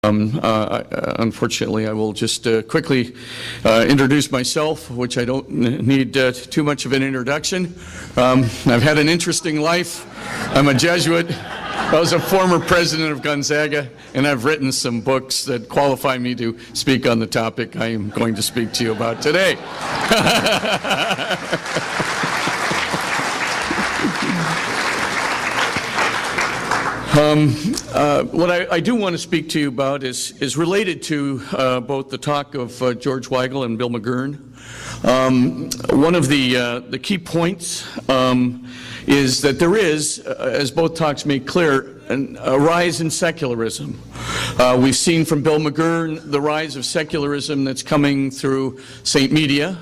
Unfortunately, I will just quickly introduce myself, which I don't need too much of an introduction. I've had an interesting life. I'm a Jesuit. I was a former president of Gonzaga, and I've written some books that qualify me to speak on the topic I am going to speak to you about today. What I do want to speak to you about is related to both the talk of George Weigel and Bill McGurn. One of the key points is that there is, as both talks make clear, a rise in secularism. We've seen from Bill McGurn the rise of secularism that's coming through St. Media.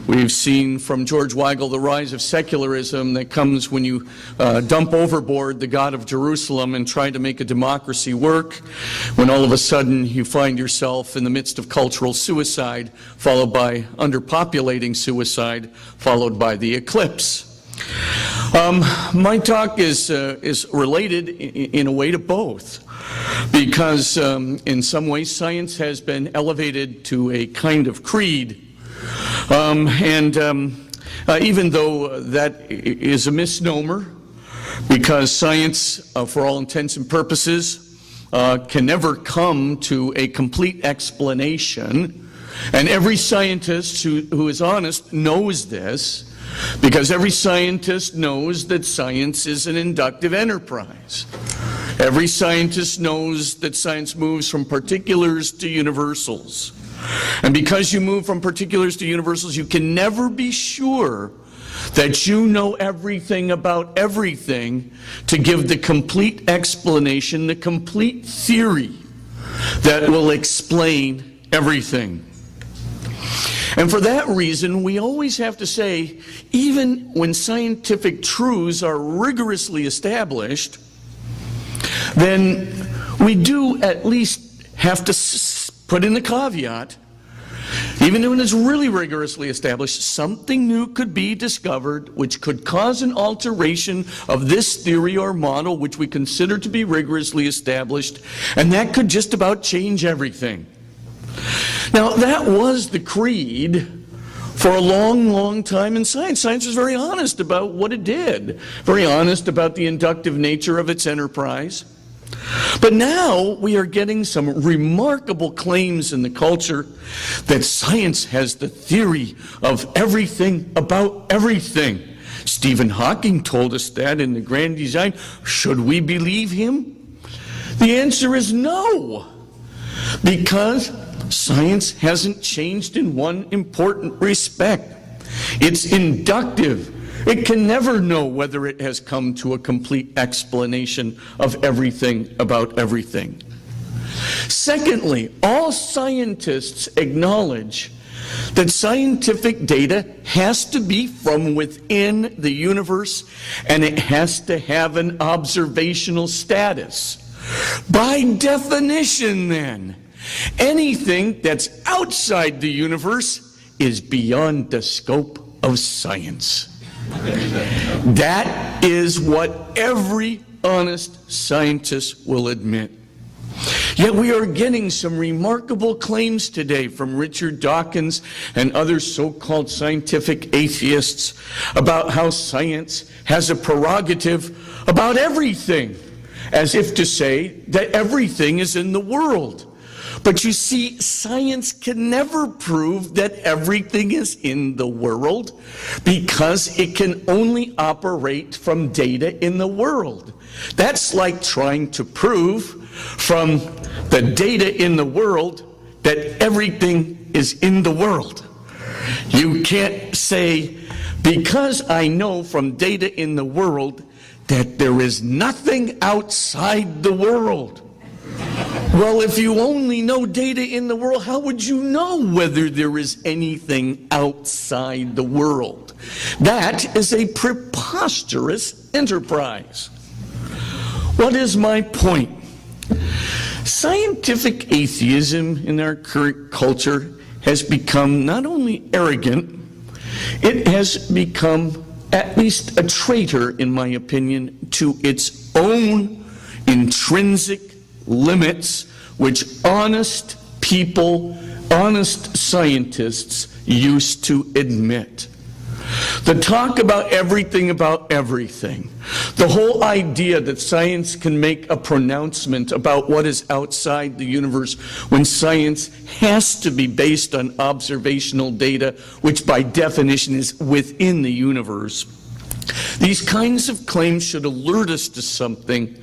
We've seen from George Weigel the rise of secularism that comes when you dump overboard the God of Jerusalem and try to make a democracy work, when all of a sudden you find yourself in the midst of cultural suicide, followed by underpopulating suicide, followed by the eclipse. My talk is related in a way to both, because in some ways science has been elevated to a kind of creed. Even though that is a misnomer, because science, for all intents and purposes, can never come to a complete explanation, and every scientist who is honest knows this, because every scientist knows that science is an inductive enterprise. Every scientist knows that science moves from particulars to universals. And because you move from particulars to universals, you can never be sure that you know everything about everything to give the complete explanation, the complete theory that will explain everything. And for that reason, we always have to say, even when scientific truths are rigorously established, then we do at least have to put in the caveat, even when it's really rigorously established, something new could be discovered which could cause an alteration of this theory or model which we consider to be rigorously established, and that could just about change everything. Now, that was the creed for a long, long time in science. Science was very honest about what it did, very honest about the inductive nature of its enterprise. But now we are getting some remarkable claims in the culture that science has the theory of everything about everything. Stephen Hawking told us that in The Grand Design. Should we believe him? The answer is no, because science hasn't changed in one important respect. It's inductive. It can never know whether it has come to a complete explanation of everything about everything. Secondly, all scientists acknowledge that scientific data has to be from within the universe, and it has to have an observational status. By definition, then, anything that's outside the universe is beyond the scope of science. That is what every honest scientist will admit. Yet we are getting some remarkable claims today from Richard Dawkins and other so-called scientific atheists about how science has a prerogative about everything, as if to say that everything is in the world. But you see, science can never prove that everything is in the world, because it can only operate from data in the world. That's like trying to prove from the data in the world that everything is in the world. You can't say, because I know from data in the world that there is nothing outside the world. Well, if you only know data in the world, how would you know whether there is anything outside the world? That is a preposterous enterprise. What is my point? Scientific atheism in our current culture has become not only arrogant, it has become at least a traitor, in my opinion, to its own intrinsic limits which honest people, honest scientists used to admit. The talk about everything, the whole idea that science can make a pronouncement about what is outside the universe when science has to be based on observational data, which by definition is within the universe. These kinds of claims should alert us to something,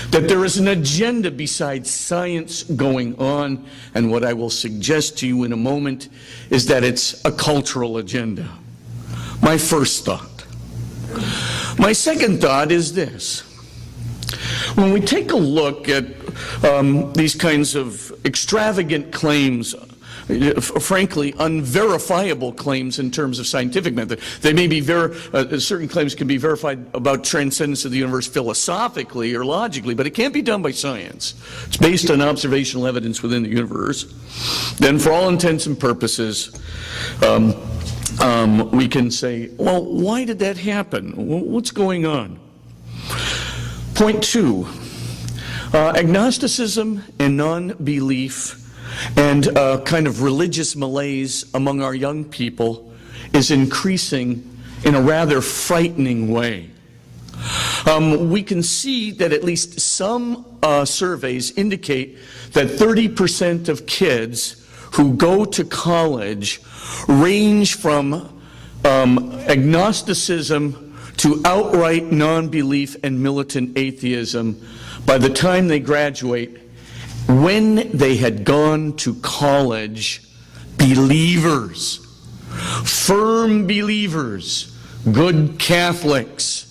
that there is an agenda besides science going on, and what I will suggest to you in a moment is that it's a cultural agenda. My first thought. My second thought is this. When we take a look at these kinds of extravagant claims, frankly, unverifiable claims in terms of scientific method, they may be certain claims can be verified about transcendence of the universe philosophically or logically, but it can't be done by science. It's based on observational evidence within the universe. Then, for all intents and purposes, we can say, well, why did that happen? What's going on? Point two, agnosticism and non-belief and kind of religious malaise among our young people is increasing in a rather frightening way. We can see that at least some surveys indicate that 30% of kids who go to college range from agnosticism to outright non-belief and militant atheism by the time they graduate, when they had gone to college, believers, firm believers, good Catholics.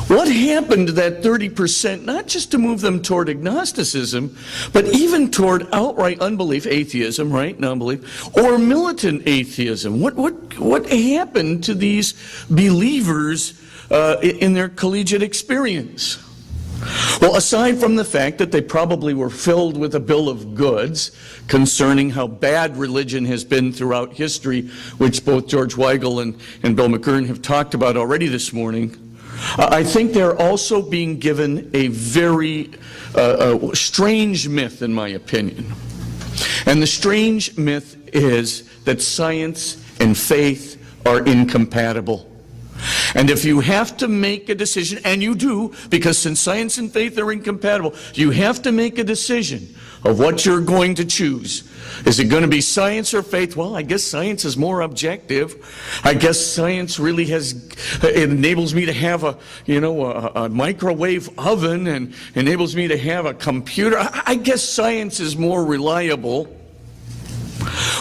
What happened to that 30%, not just to move them toward agnosticism, but even toward outright unbelief, atheism, right, non-belief, or militant atheism? What happened to these believers in their collegiate experience? Well, aside from the fact that they probably were filled with a bill of goods concerning how bad religion has been throughout history, which both George Weigel and Bill McGurn have talked about already this morning, I think they're also being given a very strange myth, in my opinion. And the strange myth is that science and faith are incompatible. And if you have to make a decision, and you do, because since science and faith are incompatible, you have to make a decision of what you're going to choose. Is it going to be science or faith? Well, I guess science is more objective. I guess science really it enables me to have a microwave oven and enables me to have a computer. I guess science is more reliable.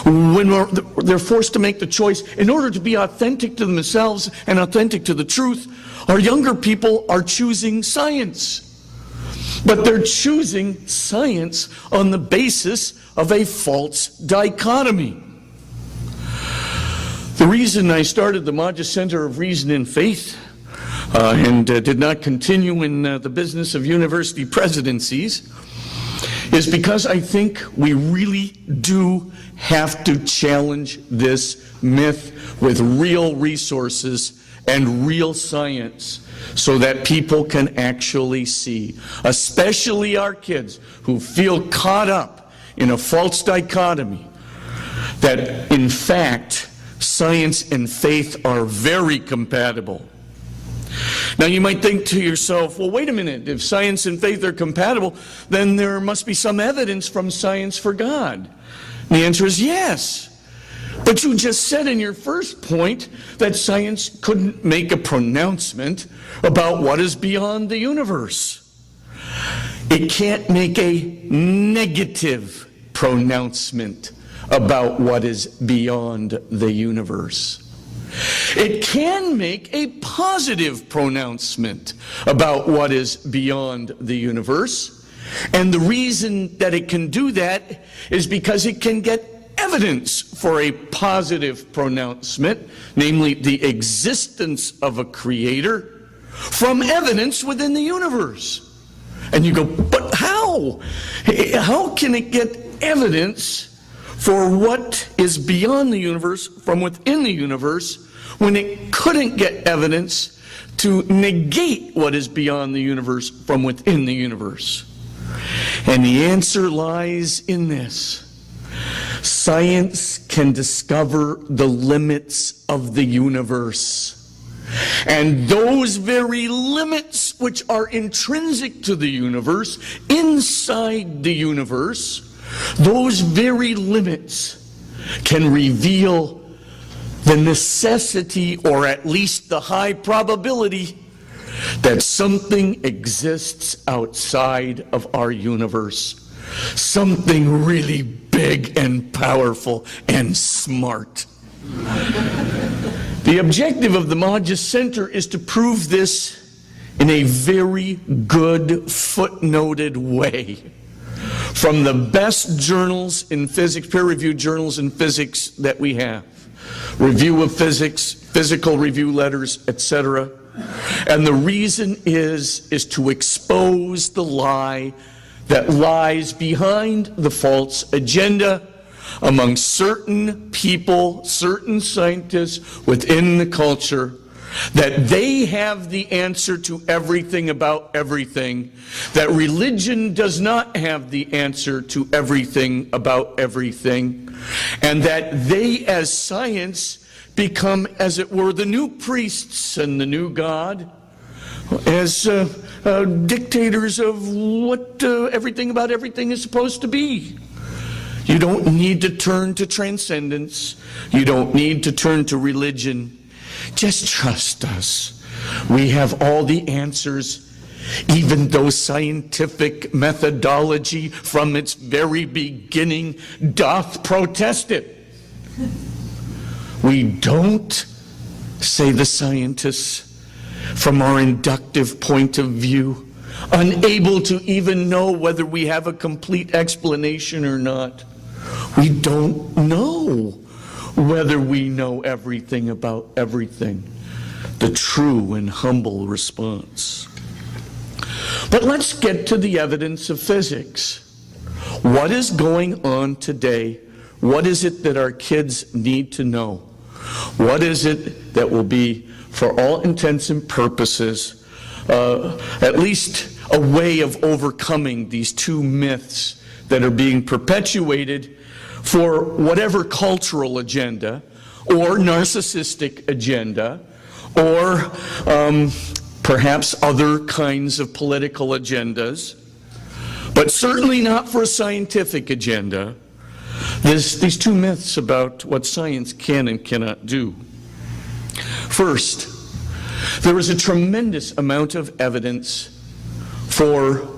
When they're forced to make the choice in order to be authentic to themselves and authentic to the truth, our younger people are choosing science. But they're choosing science on the basis of a false dichotomy. The reason I started the Maggia Center of Reason and Faith and did not continue in the business of university presidencies is because I think we really do have to challenge this myth with real resources and real science so that people can actually see, especially our kids who feel caught up in a false dichotomy, that in fact science and faith are very compatible. Now you might think to yourself, well, wait a minute, if science and faith are compatible, then there must be some evidence from science for God. And the answer is yes. But you just said in your first point that science couldn't make a pronouncement about what is beyond the universe. It can't make a negative pronouncement about what is beyond the universe. It can make a positive pronouncement about what is beyond the universe. And the reason that it can do that is because it can get evidence for a positive pronouncement, namely the existence of a creator, from evidence within the universe. And you go, but how? How can it get evidence for what is beyond the universe from within the universe when it couldn't get evidence to negate what is beyond the universe from within the universe? And the answer lies in this. Science can discover the limits of the universe. And those very limits which are intrinsic to the universe, inside the universe, those very limits can reveal the necessity, or at least the high probability, that something exists outside of our universe. Something really big and powerful and smart. The objective of the Maggia Center is to prove this in a very good footnoted way from the best journals in physics, peer-reviewed journals in physics that we have. Review of Physics, Physical Review Letters, etc. And the reason is to expose the lie that lies behind the false agenda among certain people, certain scientists within the culture, that they have the answer to everything about everything, that religion does not have the answer to everything about everything, and that they, as science, become, as it were, the new priests and the new God, as dictators of what everything about everything is supposed to be. You don't need to turn to transcendence. You don't need to turn to religion. Just trust us. We have all the answers, even though scientific methodology from its very beginning doth protest it. We don't, say the scientists, from our inductive point of view, unable to even know whether we have a complete explanation or not. We don't know whether we know everything about everything. The true and humble response. But let's get to the evidence of physics. What is going on today? What is it that our kids need to know? What is it that will be, for all intents and purposes, at least a way of overcoming these two myths that are being perpetuated for whatever cultural agenda or narcissistic agenda or perhaps other kinds of political agendas, but certainly not for a scientific agenda. These two myths about what science can and cannot do. First, there is a tremendous amount of evidence for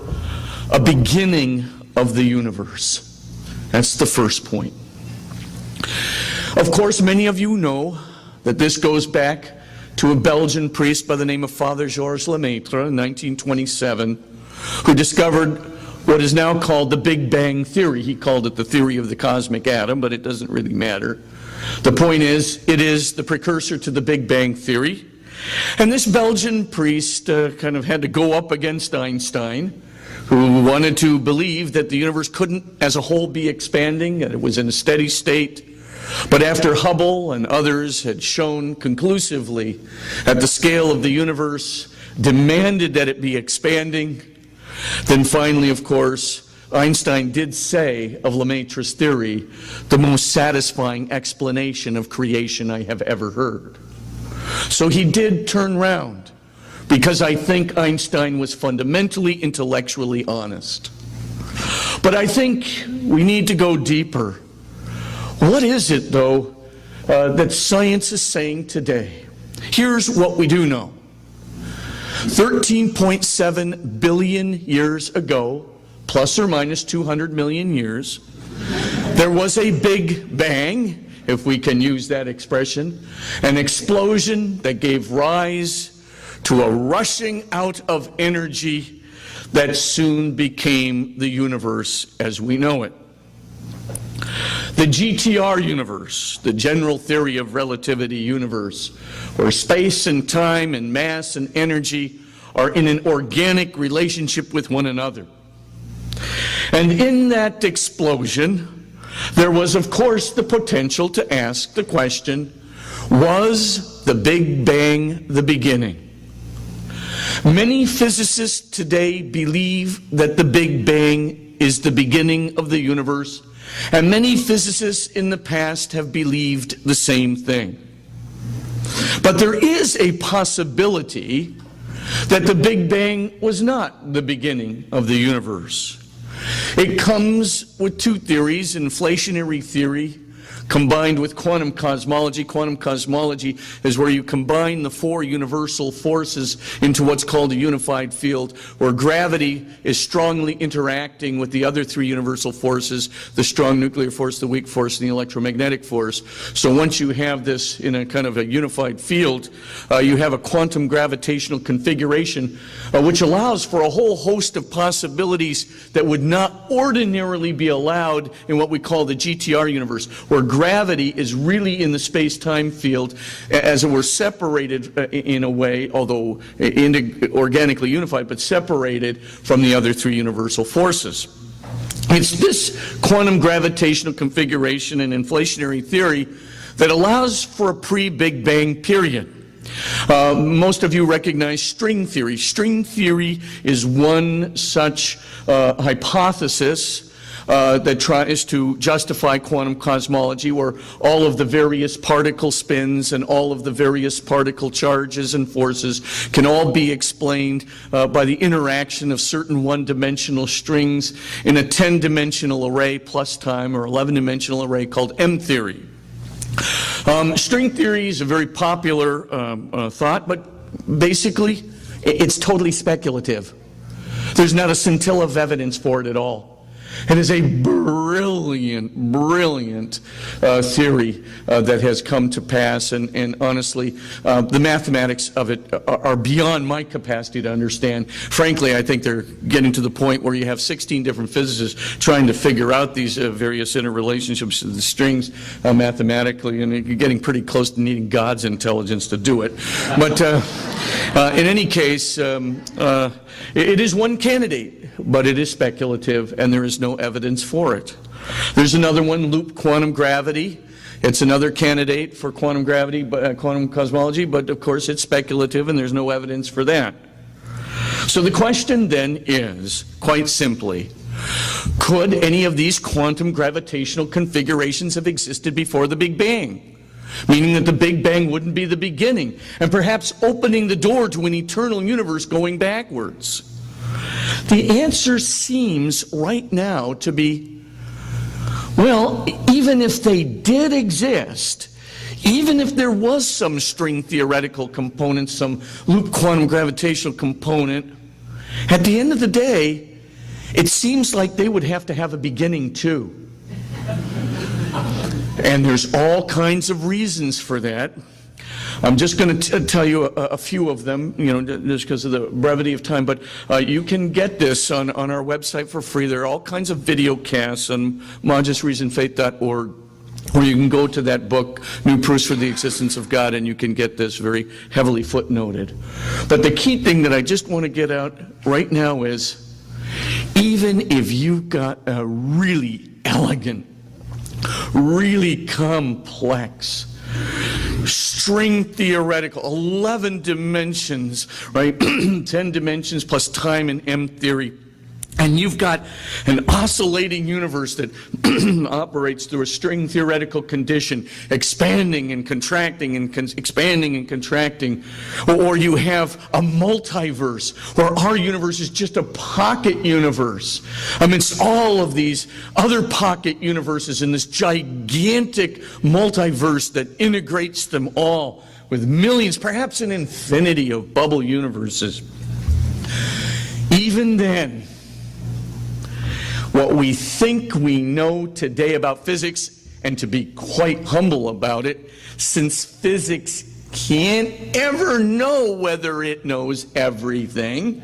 a beginning of the universe. That's the first point. Of course, many of you know that this goes back to a Belgian priest by the name of Father Georges Lemaitre in 1927, who discovered what is now called the Big Bang Theory. He called it the theory of the cosmic atom, but it doesn't really matter. The point is, it is the precursor to the Big Bang Theory. And this Belgian priest kind of had to go up against Einstein, who wanted to believe that the universe couldn't as a whole be expanding, that it was in a steady state. But after Hubble and others had shown conclusively that the scale of the universe demanded that it be expanding, then finally, of course, Einstein did say of Lemaitre's theory, the most satisfying explanation of creation I have ever heard. So he did turn round, because I think Einstein was fundamentally intellectually honest. But I think we need to go deeper. What is it, though, that science is saying today? Here's what we do know. 13.7 billion years ago, plus or minus 200 million years, there was a Big Bang, if we can use that expression, an explosion that gave rise to a rushing out of energy that soon became the universe as we know it. The GTR universe, the general theory of relativity universe, where space and time and mass and energy are in an organic relationship with one another. And in that explosion, there was, of course, the potential to ask the question, was the Big Bang the beginning? Many physicists today believe that the Big Bang is the beginning of the universe, and many physicists in the past have believed the same thing. But there is a possibility that the Big Bang was not the beginning of the universe. It comes with two theories, inflationary theory combined with quantum cosmology. Quantum cosmology is where you combine the four universal forces into what's called a unified field, where gravity is strongly interacting with the other three universal forces, the strong nuclear force, the weak force, and the electromagnetic force. So once you have this in a kind of a unified field, you have a quantum gravitational configuration which allows for a whole host of possibilities that would not ordinarily be allowed in what we call the GTR universe, where gravity is really in the space-time field, as it were separated in a way, although organically unified, but separated from the other three universal forces. It's this quantum gravitational configuration and inflationary theory that allows for a pre-Big Bang period. Most of you recognize string theory. String theory is one such hypothesis that tries to justify quantum cosmology, where all of the various particle spins and all of the various particle charges and forces can all be explained by the interaction of certain one-dimensional strings in a 10-dimensional array plus time, or 11-dimensional array called M-theory. String theory is a very popular thought, but basically it's totally speculative. There's not a scintilla of evidence for it at all. It is a brilliant theory that has come to pass, and honestly, the mathematics of it are beyond my capacity to understand. Frankly, I think they're getting to the point where you have 16 different physicists trying to figure out these various interrelationships of the strings mathematically, and you're getting pretty close to needing God's intelligence to do it. But in any case, it is one candidate, but it is speculative, and there is no evidence for it. There's another one, loop quantum gravity. It's another candidate for quantum gravity, quantum cosmology, but of course it's speculative, and there's no evidence for that. So the question then is, quite simply, could any of these quantum gravitational configurations have existed before the Big Bang? Meaning that the Big Bang wouldn't be the beginning, and perhaps opening the door to an eternal universe going backwards. The answer seems right now to be, well, even if they did exist, even if there was some string theoretical component, some loop quantum gravitational component, at the end of the day, it seems like they would have to have a beginning too. And there's all kinds of reasons for that. I'm just going to tell you a few of them, just because of the brevity of time, but you can get this on our website for free. There are all kinds of video casts on modestreasonfaith.org, where you can go to that book, New Proofs for the Existence of God, and you can get this very heavily footnoted. But the key thing that I just want to get out right now is, even if you've got a really elegant, really complex, string theoretical, 11 dimensions, right? 10 dimensions plus time in M theory. And you've got an oscillating universe that operates through a string theoretical condition, expanding and contracting and expanding and contracting. Or you have a multiverse where our universe is just a pocket universe amidst all of these other pocket universes in this gigantic multiverse that integrates them all with millions, perhaps an infinity of bubble universes. Even then, what we think we know today about physics, and to be quite humble about it, since physics can't ever know whether it knows everything,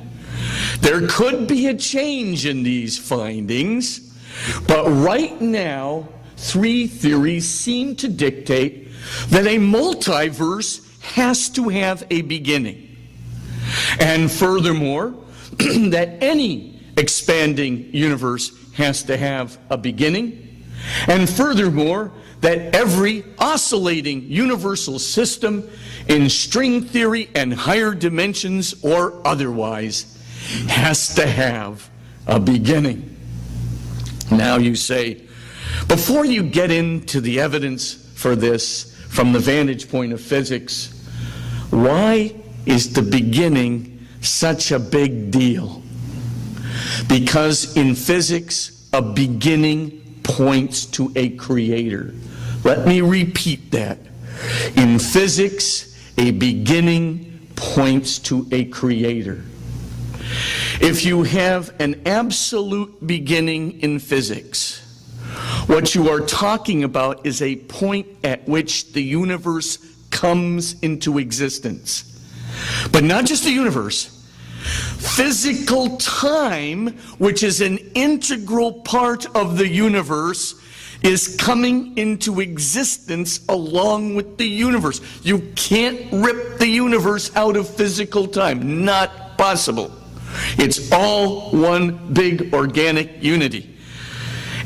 there could be a change in these findings. But right now, three theories seem to dictate that a multiverse has to have a beginning. And furthermore, that any expanding universe has to have a beginning, and furthermore, that every oscillating universal system in string theory and higher dimensions or otherwise has to have a beginning. Now you say, before you get into the evidence for this from the vantage point of physics, why is the beginning such a big deal? Because in physics, a beginning points to a creator. Let me repeat that. In physics, a beginning points to a creator. If you have an absolute beginning in physics, what you are talking about is a point at which the universe comes into existence. But not just the universe. Physical time, which is an integral part of the universe, is coming into existence along with the universe. You can't rip the universe out of physical time. Not possible. It's all one big organic unity.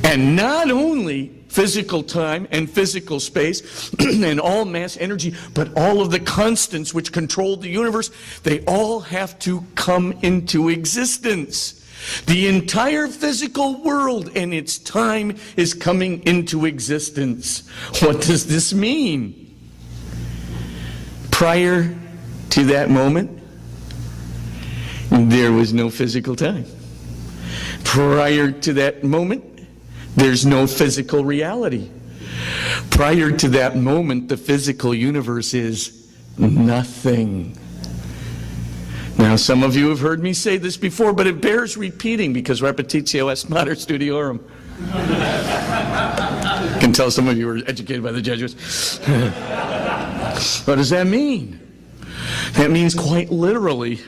And not only physical time and physical space and all mass energy, but all of the constants which control the universe, they all have to come into existence. The entire physical world and its time is coming into existence. What does this mean? Prior to that moment, there was no physical time. Prior to that moment, there's no physical reality. Prior to that moment, the physical universe is nothing. Now, some of you have heard me say this before, but it bears repeating because repetitio est mater studiorum. I can tell some of you were educated by the Jesuits. What does that mean? That means quite literally,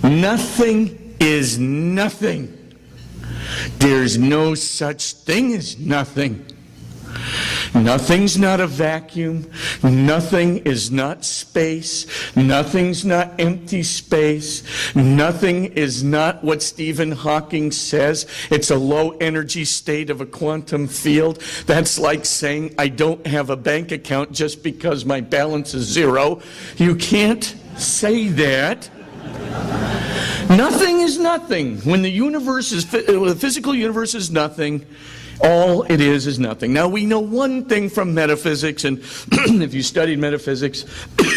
nothing is nothing. There's no such thing as nothing. Nothing's not a vacuum. Nothing is not space. Nothing's not empty space. Nothing is not what Stephen Hawking says. It's a low energy state of a quantum field. That's like saying I don't have a bank account just because my balance is zero. You can't say that. Nothing is nothing. When the universe is, the physical universe is nothing, all it is nothing. Now we know one thing from metaphysics, and if you studied metaphysics,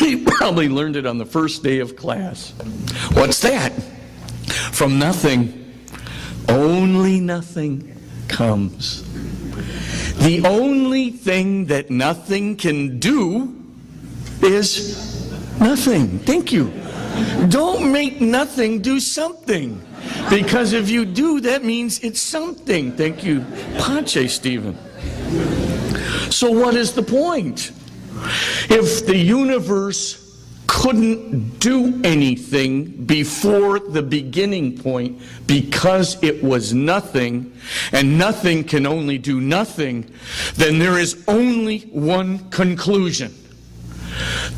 you probably learned it on the first day of class. What's that? From nothing, only nothing comes. The only thing that nothing can do is nothing. Thank you. Don't make nothing do something. Because if you do, that means it's something. Thank you. Pace, Stephen. So what is the point? If the universe couldn't do anything before the beginning point because it was nothing, and nothing can only do nothing, then there is only one conclusion.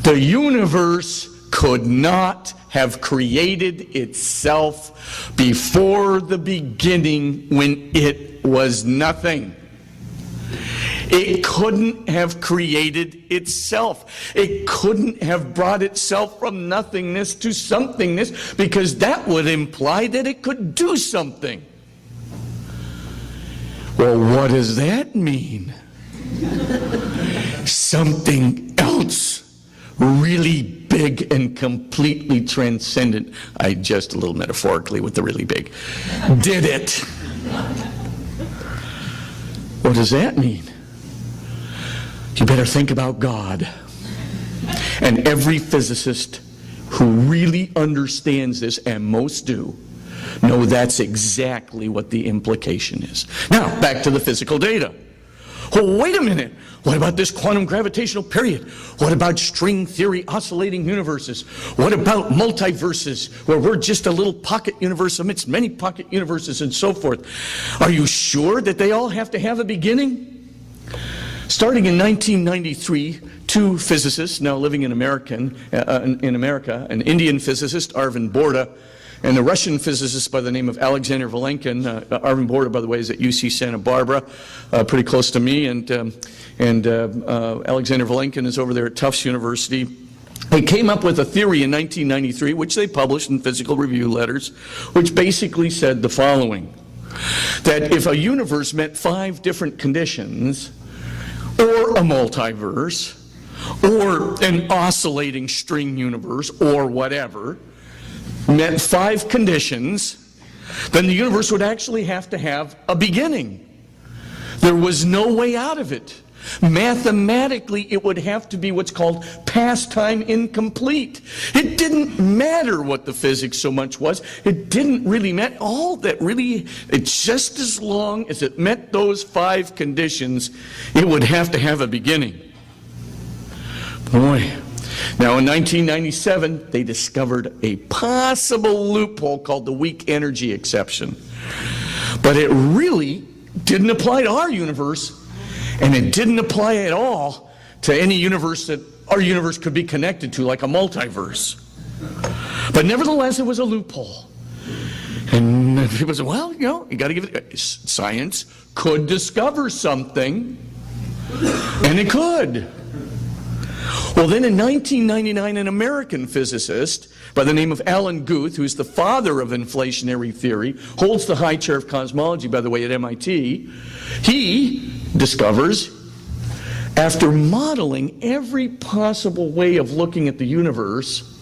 The universe could not have created itself before the beginning when it was nothing. It couldn't have created itself. It couldn't have brought itself from nothingness to somethingness, because that would imply that it could do something. Well, what does that mean? Something else. Really big and completely transcendent. I just a little metaphorically with the really big. Did it. What does that mean? You better think about God. And every physicist who really understands this, and most do, know that's exactly what the implication is. Now, back to the physical data. Oh, wait a minute. What about this quantum gravitational period? What about string theory oscillating universes? What about multiverses, where we're just a little pocket universe amidst many pocket universes and so forth? Are you sure that they all have to have a beginning? Starting in 1993, two physicists now living in America, an Indian physicist, Arvind Borda, and a Russian physicist by the name of Alexander Vilenkin. Arvind Borda, by the way, is at UC Santa Barbara, pretty close to me, and Alexander Vilenkin is over there at Tufts University. They came up with a theory in 1993, which they published in Physical Review Letters, which basically said the following. that if a universe met 5 different conditions, or a multiverse, or an oscillating string universe, or whatever, met 5 conditions, then the universe would actually have to have a beginning. There was no way out of it. Mathematically, it would have to be what's called past-time incomplete. It didn't matter what the physics so much was. It didn't really matter. All that really, it's just as long as it met those 5 conditions, it would have to have a beginning. Boy. Now, in 1997, they discovered a possible loophole called the weak energy exception. But it really didn't apply to our universe, and it didn't apply at all to any universe that our universe could be connected to, like a multiverse. But nevertheless, it was a loophole. And people said, well, you know, you got to give it, science could discover something, and it could. Well, then in 1999, an American physicist by the name of Alan Guth, who's the father of inflationary theory, holds the high chair of cosmology, by the way, at MIT, he discovers, after modeling every possible way of looking at the universe,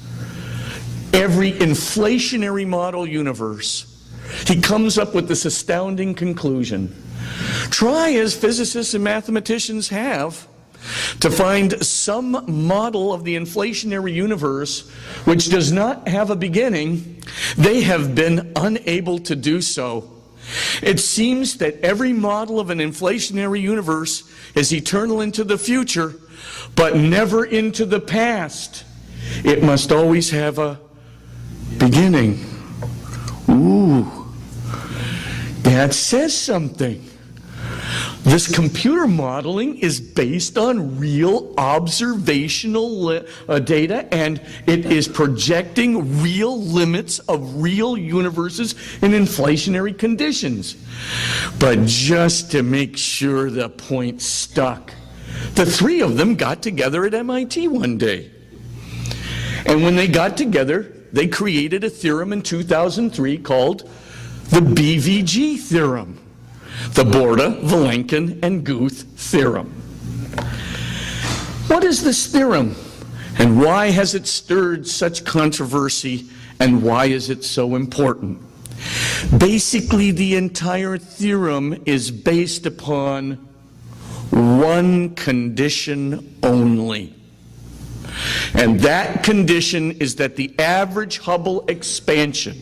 every inflationary model universe, he comes up with this astounding conclusion. Try, as physicists and mathematicians have, to find some model of the inflationary universe which does not have a beginning. They have been unable to do so. It seems that every model of an inflationary universe is eternal into the future, but never into the past. It must always have a beginning. Ooh, that says something. This computer modeling is based on real observational data, and it is projecting real limits of real universes in inflationary conditions. But just to make sure the point stuck, the 3 of them got together at MIT one day. And when they got together, they created a theorem in 2003 called the BVG theorem. The Borda, Vilenkin, and Guth theorem. What is this theorem, and why has it stirred such controversy, and why is it so important? Basically, the entire theorem is based upon one condition only. And that condition is that the average Hubble expansion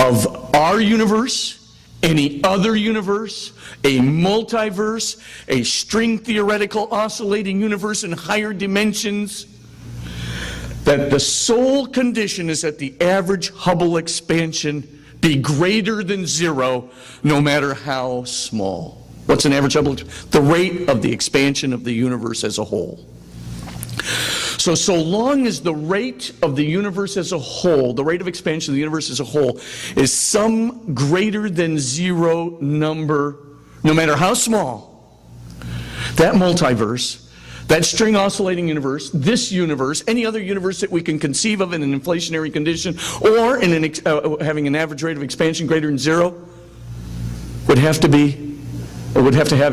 of our universe, any other universe, a multiverse, a string theoretical oscillating universe in higher dimensions, that the sole condition is that the average Hubble expansion be greater than 0, no matter how small. What's an average Hubble? The rate of the expansion of the universe as a whole. So long as the rate of the universe as a whole, the rate of expansion of the universe as a whole, is some greater than 0 number, no matter how small, that multiverse, that string oscillating universe, this universe, any other universe that we can conceive of in an inflationary condition, or in having an average rate of expansion greater than 0, would have to have,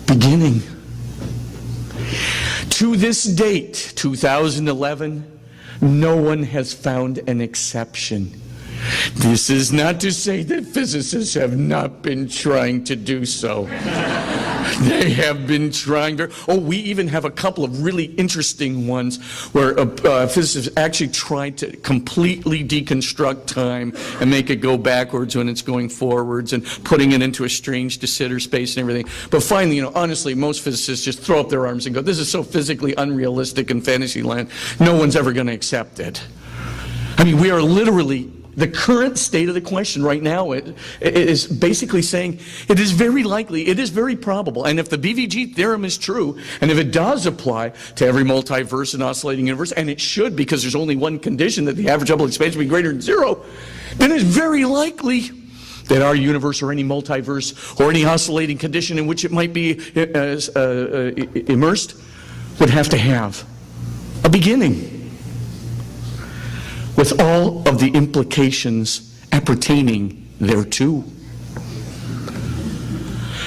beginning. To this date, 2011, no one has found an exception. This is not to say that physicists have not been trying to do so. They have been trying to. Oh, we even have a couple of really interesting ones where physicists actually tried to completely deconstruct time and make it go backwards when it's going forwards, and putting it into a strange de Sitter space and everything. But finally, honestly, most physicists just throw up their arms and go, this is so physically unrealistic in fantasy land, no one's ever going to accept it. I mean, we are literally, the current state of the question right now is basically saying it is very likely, it is very probable, and if the BVG theorem is true, and if it does apply to every multiverse and oscillating universe, and it should because there's only one condition, that the average Hubble expansion be greater than 0, then it's very likely that our universe or any multiverse or any oscillating condition in which it might be immersed would have to have a beginning, with all of the implications appertaining thereto.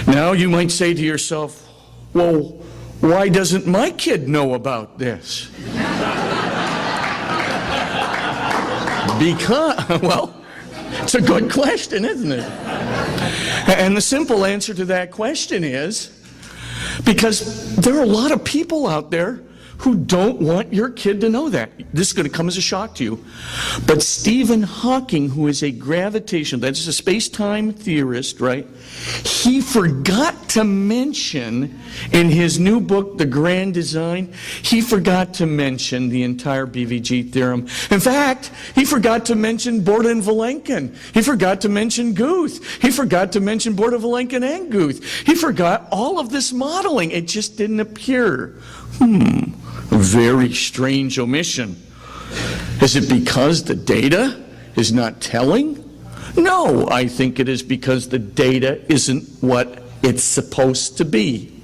Now you might say to yourself, well, why doesn't my kid know about this? Because, well, it's a good question, isn't it? And the simple answer to that question is because there are a lot of people out there who don't want your kid to know that. This is going to come as a shock to you. But Stephen Hawking, who is a that's a space-time theorist, right? He forgot to mention in his new book, The Grand Design, he forgot to mention the entire BVG theorem. In fact, he forgot to mention Borda and Vilenkin. He forgot to mention Guth. He forgot to mention Borda, Vilenkin, and Guth. He forgot all of this modeling. It just didn't appear. A very strange omission. Is it because the data is not telling? No, I think it is because the data isn't what it's supposed to be.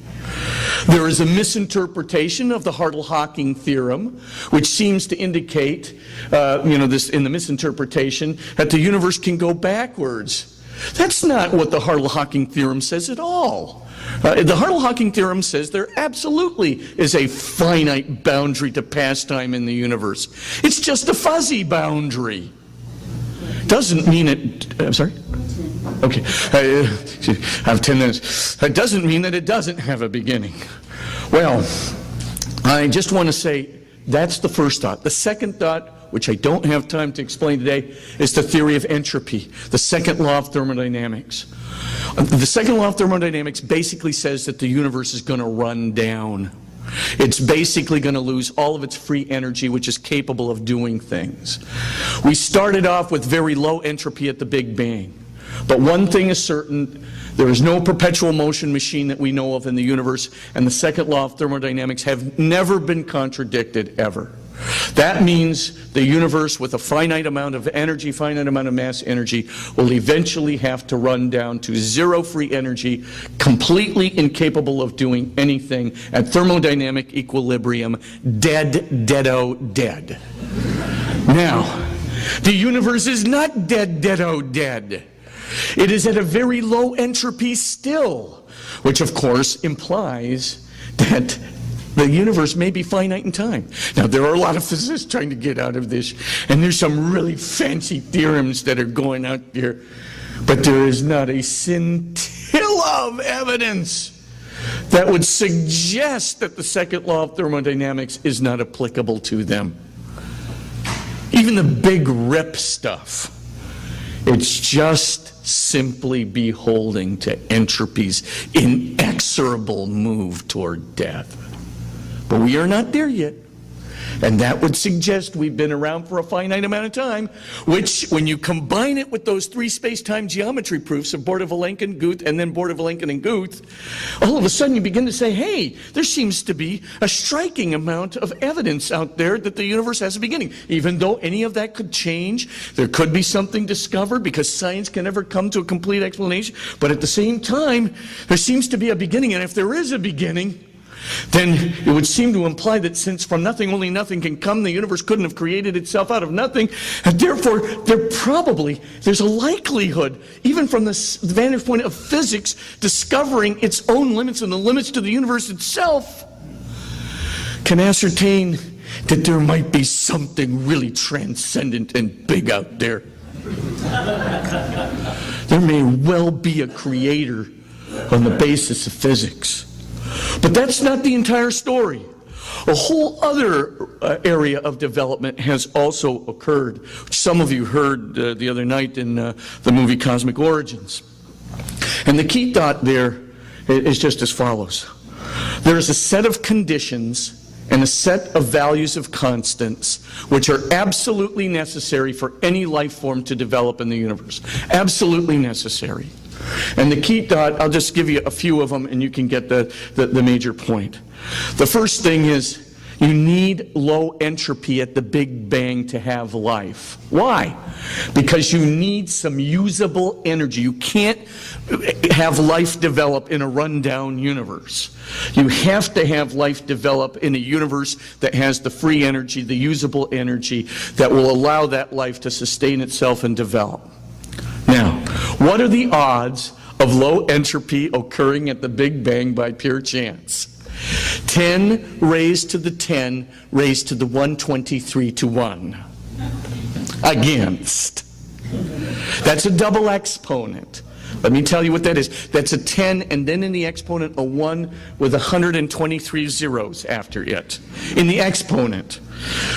There is a misinterpretation of the Hartle-Hawking theorem, which seems to indicate, this in the misinterpretation, that the universe can go backwards. That's not what the Hartle-Hawking theorem says at all. The Hartle-Hawking theorem says there absolutely is a finite boundary to pastime in the universe. It's just a fuzzy boundary. Doesn't mean it... I'm sorry? Okay. I have 10 minutes. That doesn't mean that it doesn't have a beginning. Well, I just want to say that's the first thought. The second thought, which I don't have time to explain today, is the theory of entropy, the second law of thermodynamics. The second law of thermodynamics basically says that the universe is going to run down. It's basically going to lose all of its free energy, which is capable of doing things. We started off with very low entropy at the Big Bang. But one thing is certain, there is no perpetual motion machine that we know of in the universe, and the second law of thermodynamics have never been contradicted, ever. That means the universe with a finite amount of energy, finite amount of mass energy, will eventually have to run down to zero free energy, completely incapable of doing anything at thermodynamic equilibrium, dead, dead-o, dead. Now, the universe is not dead, dead-o, dead. It is at a very low entropy still, which of course implies that the universe may be finite in time. Now, there are a lot of physicists trying to get out of this, and there's some really fancy theorems that are going out there, but there is not a scintilla of evidence that would suggest that the second law of thermodynamics is not applicable to them. Even the big rip stuff, it's just simply beholding to entropy's inexorable move toward death. But we are not there yet. And that would suggest we've been around for a finite amount of time, which, when you combine it with those three space-time geometry proofs of Borda, Vilenkin, Guth, and then Borda, Vilenkin, and Guth, all of a sudden you begin to say, hey, there seems to be a striking amount of evidence out there that the universe has a beginning. Even though any of that could change, there could be something discovered, because science can never come to a complete explanation. But at the same time, there seems to be a beginning, and if there is a beginning, then it would seem to imply that since from nothing only nothing can come, the universe couldn't have created itself out of nothing, and therefore there's a likelihood, even from the vantage point of physics, discovering its own limits and the limits to the universe itself, can ascertain that there might be something really transcendent and big out there. There may well be a creator on the basis of physics. But that's not the entire story. A whole other area of development has also occurred, which some of you heard the other night in the movie Cosmic Origins. And the key thought there is just as follows. There is a set of conditions and a set of values of constants which are absolutely necessary for any life form to develop in the universe. Absolutely necessary. And the key thought, I'll just give you a few of them and you can get the major point. The first thing is you need low entropy at the Big Bang to have life. Why? Because you need some usable energy. You can't have life develop in a rundown universe. You have to have life develop in a universe that has the free energy, the usable energy that will allow that life to sustain itself and develop. What are the odds of low entropy occurring at the Big Bang by pure chance? 10 raised to the 10 raised to the 123 to 1. Against. That's a double exponent. Let me tell you what that is. That's a 10, and then in the exponent, a 1 with 123 zeros after it. In the exponent.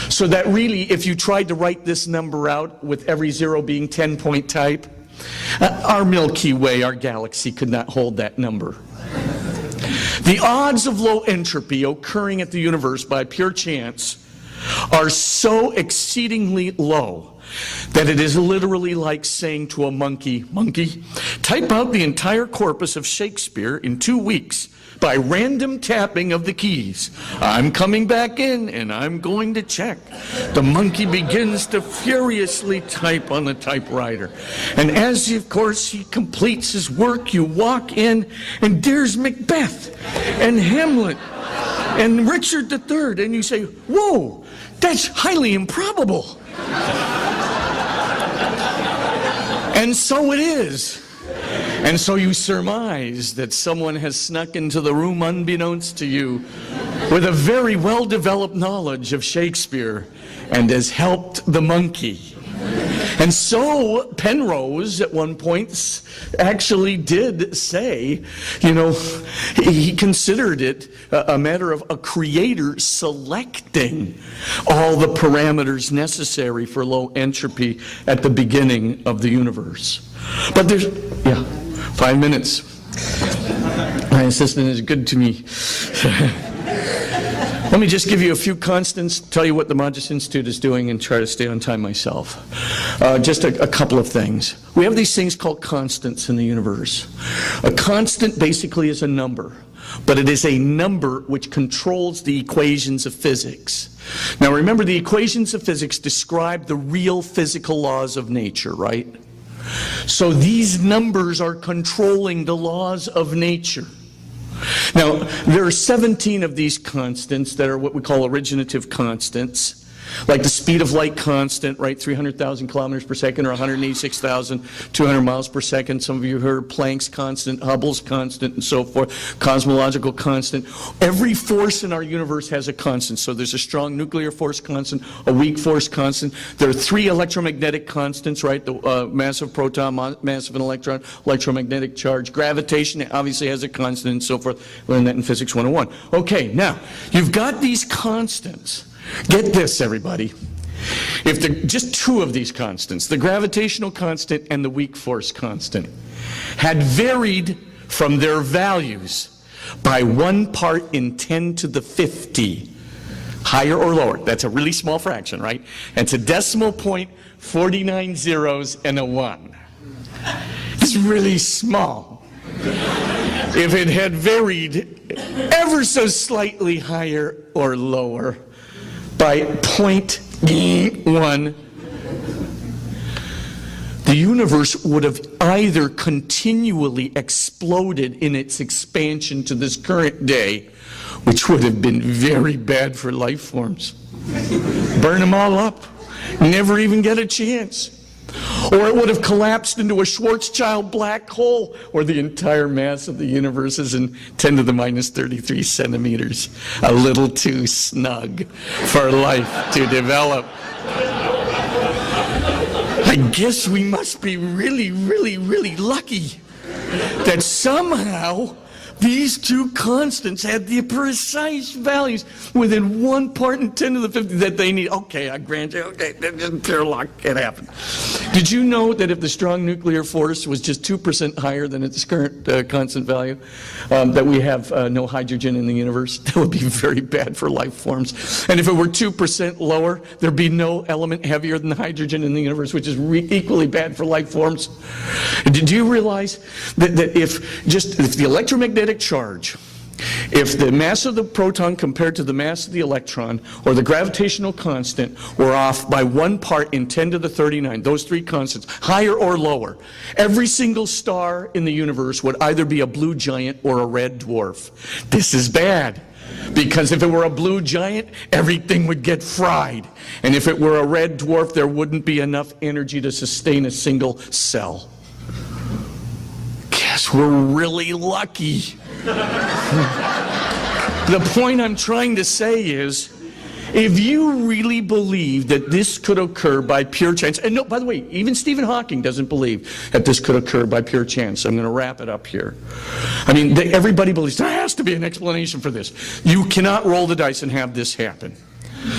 So that really, if you tried to write this number out with every zero being 10-point type, our Milky Way, our galaxy, could not hold that number. The odds of low entropy occurring at the universe by pure chance are so exceedingly low that it is literally like saying to a monkey, "Monkey, type out the entire corpus of Shakespeare in 2 weeks by random tapping of the keys. I'm coming back in and I'm going to check." The monkey begins to furiously type on the typewriter. And as, of course, he completes his work, you walk in and there's Macbeth and Hamlet and Richard III. And you say, "Whoa, that's highly improbable." And so it is. And so you surmise that someone has snuck into the room unbeknownst to you with a very well-developed knowledge of Shakespeare and has helped the monkey. And so Penrose at one point actually did say, he considered it a matter of a creator selecting all the parameters necessary for low entropy at the beginning of the universe. But there's, 5 minutes. My assistant is good to me. Let me just give you a few constants, tell you what the Modges Institute is doing, and try to stay on time myself. Just a couple of things. We have these things called constants in the universe. A constant basically is a number, but it is a number which controls the equations of physics. Now remember, the equations of physics describe the real physical laws of nature, right? So these numbers are controlling the laws of nature. Now, there are 17 of these constants that are what we call originative constants, like the speed of light constant, right, 300,000 kilometers per second or 186,200 miles per second. Some of you heard Planck's constant, Hubble's constant, and so forth, cosmological constant. Every force in our universe has a constant. So there's a strong nuclear force constant, a weak force constant. There are 3 electromagnetic constants, right, the mass of proton, mass of an electron, electromagnetic charge. Gravitation obviously has a constant, and so forth. Learn that in Physics 101. Okay, now, you've got these constants. Get this, everybody. If just 2 of these constants, the gravitational constant and the weak force constant, had varied from their values by 1 part in 10 to the 50, higher or lower, that's a really small fraction, right? And it's a decimal point, 49 zeros, and a 1. It's really small. If it had varied ever so slightly higher or lower, by 0.1, the universe would have either continually exploded in its expansion to this current day, which would have been very bad for life forms. Burn them all up, never even get a chance. Or it would have collapsed into a Schwarzschild black hole, where the entire mass of the universe is in 10 to the minus 33 centimeters. A little too snug for life to develop. I guess we must be really, really, really lucky that somehow these 2 constants had the precise values within 1 part in 10 to the 50 that they need. Okay, I grant you, okay, just pure luck, it happened. Did you know that if the strong nuclear force was just 2% higher than its current constant value, that we have no hydrogen in the universe? That would be very bad for life forms. And if it were 2% lower, there'd be no element heavier than hydrogen in the universe, which is equally bad for life forms. Did you realize that if the electromagnetic charge, if the mass of the proton compared to the mass of the electron, or the gravitational constant, were off by 1 part in 10 to the 39, those 3 constants, higher or lower, every single star in the universe would either be a blue giant or a red dwarf. This is bad, because if it were a blue giant, everything would get fried. And if it were a red dwarf, there wouldn't be enough energy to sustain a single cell. scientists were really lucky. The point I'm trying to say is, if you really believe that this could occur by pure chance, and no, by the way, even Stephen Hawking doesn't believe that this could occur by pure chance. I'm going to wrap it up here. I mean, everybody believes there has to be an explanation for this. You cannot roll the dice and have this happen.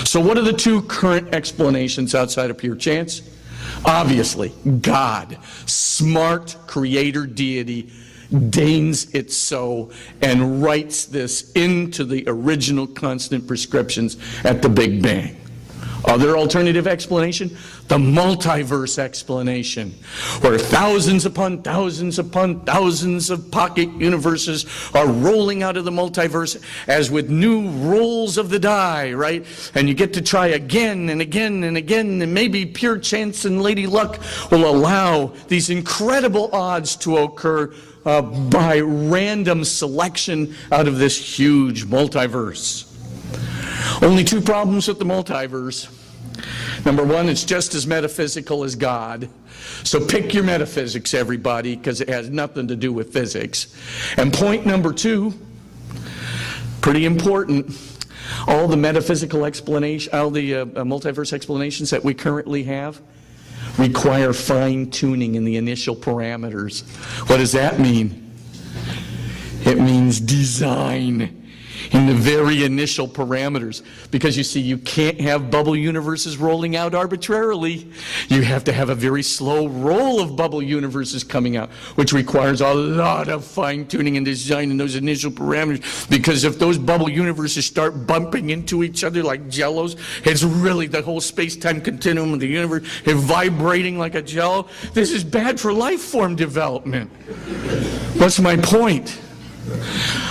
So what are the two current explanations outside of pure chance? Obviously, God, smart creator deity, deigns it so and writes this into the original constant prescriptions at the Big Bang. Other alternative explanation, the multiverse explanation, where thousands upon thousands upon thousands of pocket universes are rolling out of the multiverse as with new rolls of the die, right? And you get to try again and again and again, and maybe pure chance and lady luck will allow these incredible odds to occur by random selection out of this huge multiverse. Only two problems with the multiverse. Number one, it's just as metaphysical as God. So pick your metaphysics, everybody, because it has nothing to do with physics. And point number two, pretty important, all the metaphysical explanation, all the multiverse explanations that we currently have require fine-tuning in the initial parameters. What does that mean? It means design in the very initial parameters. Because you see, you can't have bubble universes rolling out arbitrarily. You have to have a very slow roll of bubble universes coming out, which requires a lot of fine-tuning and design in those initial parameters. Because if those bubble universes start bumping into each other like jellos, it's really the whole space-time continuum of the universe is vibrating like a jello. This is bad for life form development. What's my point?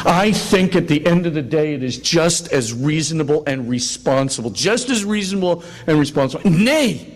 I think at the end of the day, it is just as reasonable and responsible, nay,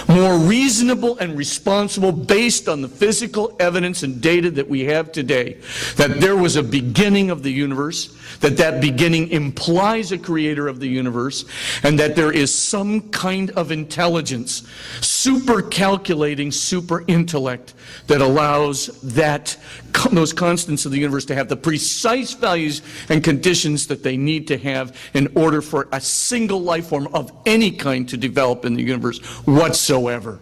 more reasonable and responsible based on the physical evidence and data that we have today, that there was a beginning of the universe, that beginning implies a creator of the universe, and that there is some kind of intelligence, super calculating, super intellect, that allows those constants of the universe to have the precise values and conditions that they need to have in order for a single life form of any kind to develop in the universe whatsoever.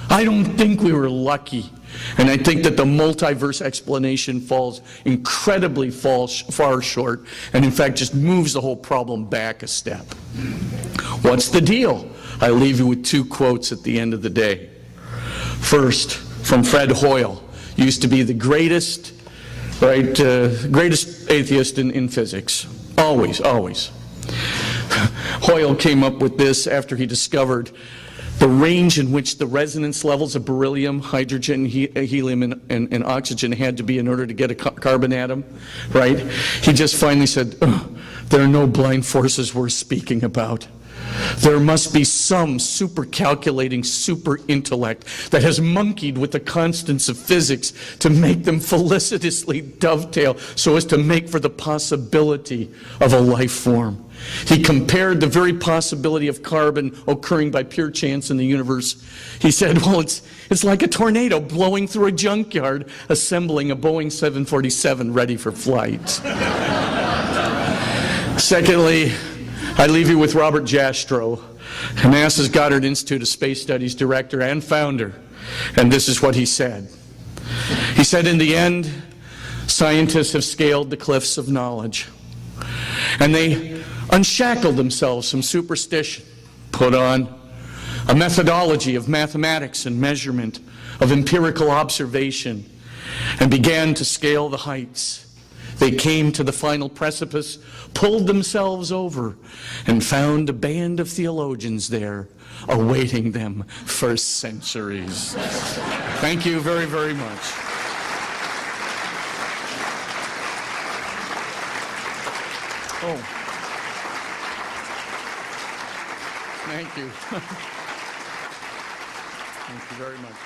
I don't think we were lucky. And I think that the multiverse explanation falls incredibly far short, and in fact just moves the whole problem back a step. What's the deal? I leave you with two quotes at the end of the day. First, from Fred Hoyle, used to be the greatest atheist in physics. Always. Hoyle came up with this after he discovered the range in which the resonance levels of beryllium, hydrogen, helium, and oxygen had to be in order to get a carbon atom, right? He just finally said, there are no blind forces worth speaking about. There must be some super calculating super intellect that has monkeyed with the constants of physics to make them felicitously dovetail so as to make for the possibility of a life form. He compared the very possibility of carbon occurring by pure chance in the universe. He said, well, it's like a tornado blowing through a junkyard, assembling a Boeing 747 ready for flight. Secondly, I leave you with Robert Jastrow, NASA's Goddard Institute of Space Studies director and founder. And this is what he said. He said, in the end, scientists have scaled the cliffs of knowledge. And they unshackled themselves from superstition, put on a methodology of mathematics and measurement, of empirical observation, and began to scale the heights. They came to the final precipice, pulled themselves over, and found a band of theologians there awaiting them for centuries. Thank you very, very much. Thank you. Thank you very much.